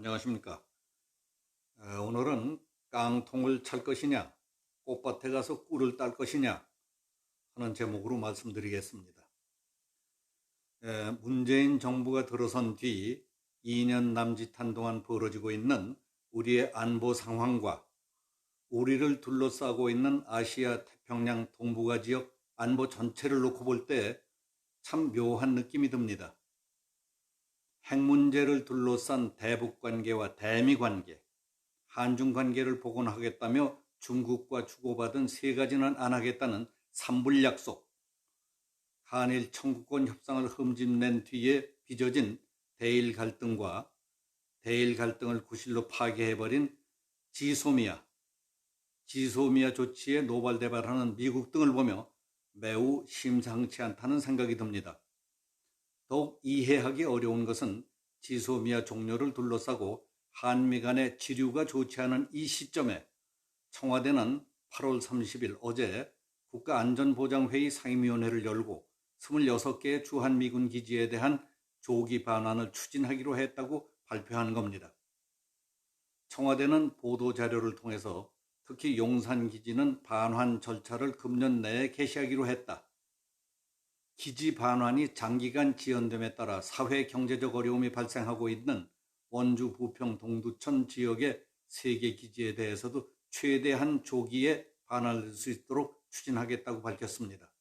안녕하십니까. 오늘은 깡통을 찰 것이냐, 꽃밭에 가서 꿀을 딸 것이냐 하는 제목으로 말씀드리겠습니다. 문재인 정부가 들어선 뒤 2년 남짓한 동안 벌어지고 있는 우리의 안보 상황과 우리를 둘러싸고 있는 아시아 태평양 동북아 지역 안보 전체를 놓고 볼 때 참 묘한 느낌이 듭니다. 핵 문제를 둘러싼 대북 관계와 대미 관계, 한중 관계를 복원하겠다며 중국과 주고받은 세 가지는 안 하겠다는 삼불 약속, 한일 청구권 협상을 흠집낸 뒤에 빚어진 대일 갈등과 대일 갈등을 구실로 파괴해버린 지소미아 조치에 노발대발하는 미국 등을 보며 매우 심상치 않다는 생각이 듭니다. 더욱 이해하기 어려운 것은 지소미아 종료를 둘러싸고 한미 간의 지류가 좋지 않은 이 시점에 청와대는 8월 30일 어제 국가안전보장회의 상임위원회를 열고 26개의 주한미군 기지에 대한 조기 반환을 추진하기로 했다고 발표한 겁니다. 청와대는 보도자료를 통해서 특히 용산기지는 반환 절차를 금년 내에 개시하기로 했다. 기지 반환이 장기간 지연됨에 따라 사회 경제적 어려움이 발생하고 있는 원주 부평 동두천 지역의 3개 기지에 대해서도 최대한 조기에 반환될 수 있도록 추진하겠다고 밝혔습니다.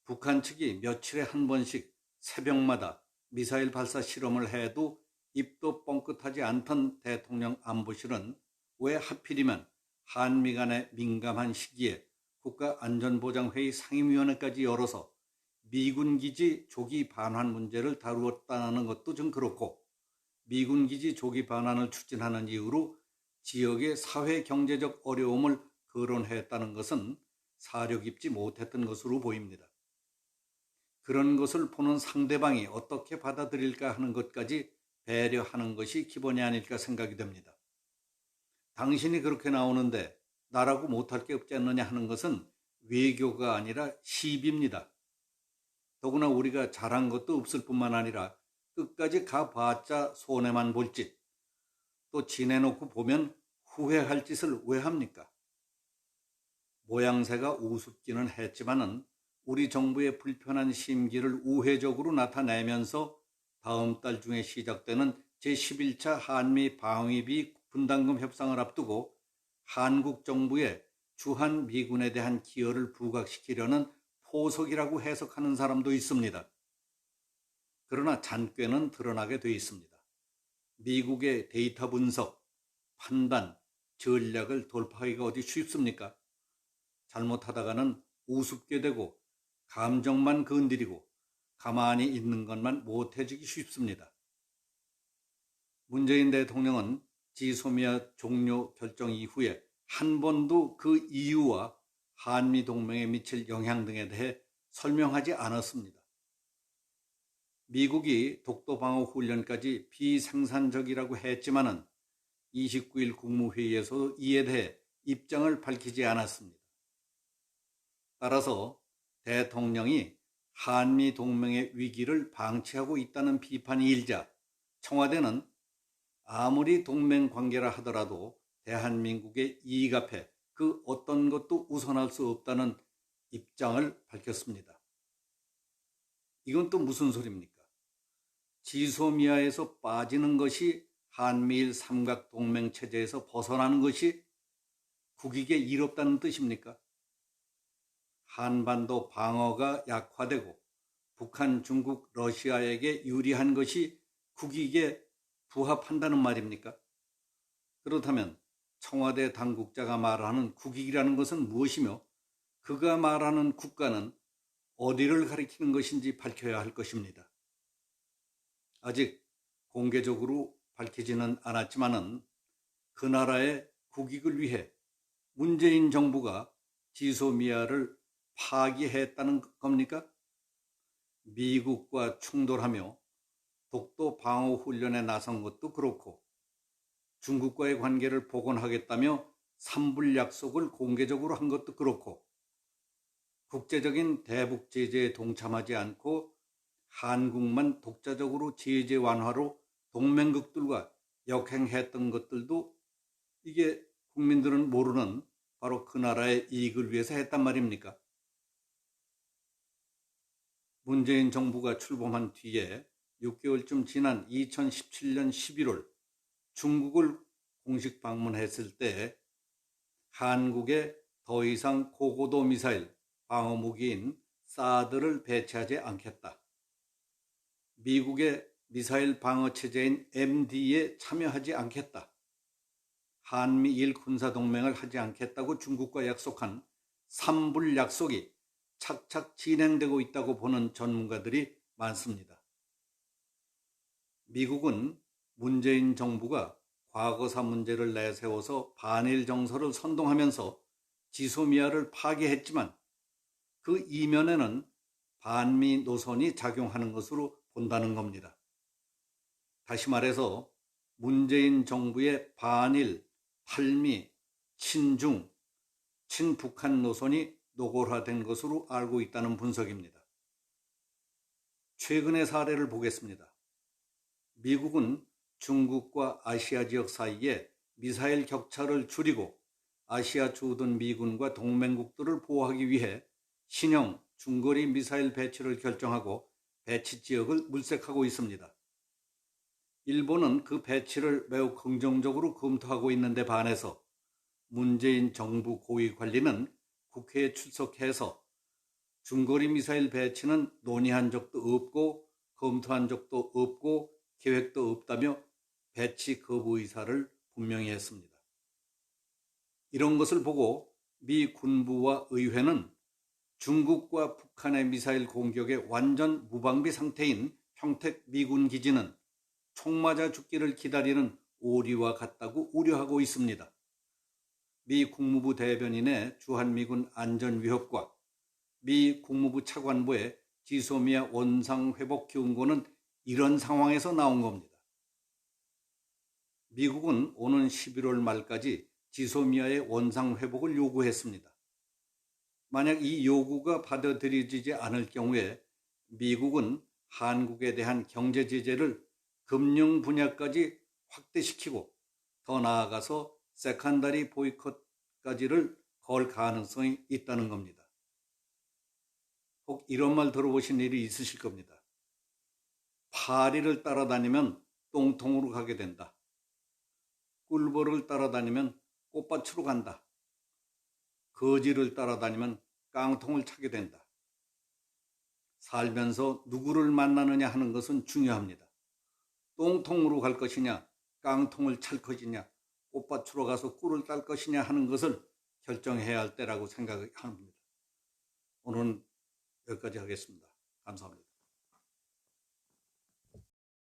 북한 측이 며칠에 한 번씩 새벽마다 미사일 발사 실험을 해도 입도 뻥끗하지 않던 대통령 안보실은 왜 하필이면 한미 간의 민감한 시기에 국가안전보장회의 상임위원회까지 열어서 미군 기지 조기 반환 문제를 다루었다는 것도 좀 그렇고, 미군 기지 조기 반환을 추진하는 이유로 지역의 사회 경제적 어려움을 거론했다는 것은 사려 깊지 못했던 것으로 보입니다. 그런 것을 보는 상대방이 어떻게 받아들일까 하는 것까지 배려하는 것이 기본이 아닐까 생각이 됩니다. 당신이 그렇게 나오는데 나라고 못할 게 없지 않느냐 하는 것은 외교가 아니라 시비입니다. 더구나 우리가 잘한 것도 없을 뿐만 아니라 끝까지 가봤자 손해만 볼 짓, 또 지내놓고 보면 후회할 짓을 왜 합니까? 모양새가 우습기는 했지만은 우리 정부의 불편한 심기를 우회적으로 나타내면서 다음 달 중에 시작되는 제11차 한미 방위비 분담금 협상을 앞두고 한국 정부의 주한미군에 대한 기여를 부각시키려는 포석이라고 해석하는 사람도 있습니다. 그러나 잔꾀는 드러나게 돼 있습니다. 미국의 데이터 분석, 판단, 전략을 돌파하기가 어디 쉽습니까? 잘못하다가는 우습게 되고 감정만 건드리고 가만히 있는 것만 못해지기 쉽습니다. 문재인 대통령은 지소미아 종료 결정 이후에 한 번도 그 이유와 한미동맹에 미칠 영향 등에 대해 설명하지 않았습니다. 미국이 독도방어 훈련까지 비생산적이라고 했지만은 29일 국무회의에서 이에 대해 입장을 밝히지 않았습니다. 따라서 대통령이 한미동맹의 위기를 방치하고 있다는 비판이 일자 청와대는 아무리 동맹 관계라 하더라도 대한민국의 이익 앞에 그 어떤 것도 우선할 수 없다는 입장을 밝혔습니다. 이건 또 무슨 소리입니까? 지소미아에서 빠지는 것이 한미일 삼각동맹 체제에서 벗어나는 것이 국익에 이롭다는 뜻입니까? 한반도 방어가 약화되고 북한, 중국, 러시아에게 유리한 것이 국익에 부합한다는 말입니까? 그렇다면 청와대 당국자가 말하는 국익이라는 것은 무엇이며 그가 말하는 국가는 어디를 가리키는 것인지 밝혀야 할 것입니다. 아직 공개적으로 밝히지는 않았지만은 그 나라의 국익을 위해 문재인 정부가 지소미아를 파기했다는 겁니까? 미국과 충돌하며 독도 방어 훈련에 나선 것도 그렇고 중국과의 관계를 복원하겠다며 삼불 약속을 공개적으로 한 것도 그렇고 국제적인 대북 제재에 동참하지 않고 한국만 독자적으로 제재 완화로 동맹국들과 역행했던 것들도 이게 국민들은 모르는 바로 그 나라의 이익을 위해서 했단 말입니까? 문재인 정부가 출범한 뒤에 6개월쯤 지난 2017년 11월 중국을 공식 방문했을 때 한국에 더 이상 고고도 미사일 방어 무기인 사드를 배치하지 않겠다. 미국의 미사일 방어 체제인 MD에 참여하지 않겠다. 한미일 군사동맹을 하지 않겠다고 중국과 약속한 삼불 약속이 착착 진행되고 있다고 보는 전문가들이 많습니다. 미국은 문재인 정부가 과거사 문제를 내세워서 반일 정서를 선동하면서 지소미아를 파괴했지만 그 이면에는 반미 노선이 작용하는 것으로 본다는 겁니다. 다시 말해서 문재인 정부의 반일, 탈미, 친중, 친북한 노선이 노골화된 것으로 알고 있다는 분석입니다. 최근의 사례를 보겠습니다. 미국은 중국과 아시아 지역 사이에 미사일 격차를 줄이고 아시아 주둔 미군과 동맹국들을 보호하기 위해 신형 중거리 미사일 배치를 결정하고 배치 지역을 물색하고 있습니다. 일본은 그 배치를 매우 긍정적으로 검토하고 있는데 반해서 문재인 정부 고위 관리는 국회에 출석해서 중거리 미사일 배치는 논의한 적도 없고 검토한 적도 없고 계획도 없다며 배치 거부 의사를 분명히 했습니다. 이런 것을 보고 미 군부와 의회는 중국과 북한의 미사일 공격에 완전 무방비 상태인 평택 미군 기지는 총 맞아 죽기를 기다리는 오리와 같다고 우려하고 있습니다. 미 국무부 대변인의 주한미군 안전위협과 미 국무부 차관보의 지소미아 원상회복 경고는 이런 상황에서 나온 겁니다. 미국은 오는 11월 말까지 지소미아의 원상회복을 요구했습니다. 만약 이 요구가 받아들여지지 않을 경우에 미국은 한국에 대한 경제 제재를 금융 분야까지 확대시키고 더 나아가서 세컨더리 보이콧까지를 걸 가능성이 있다는 겁니다. 혹 이런 말 들어보신 일이 있으실 겁니다. 파리를 따라다니면 똥통으로 가게 된다. 꿀벌을 따라다니면 꽃밭으로 간다. 거지를 따라다니면 깡통을 차게 된다. 살면서 누구를 만나느냐 하는 것은 중요합니다. 똥통으로 갈 것이냐, 깡통을 찰 것이냐, 꽃밭으로 가서 꿀을 딸 것이냐 하는 것을 결정해야 할 때라고 생각합니다. 오늘은 여기까지 하겠습니다. 감사합니다.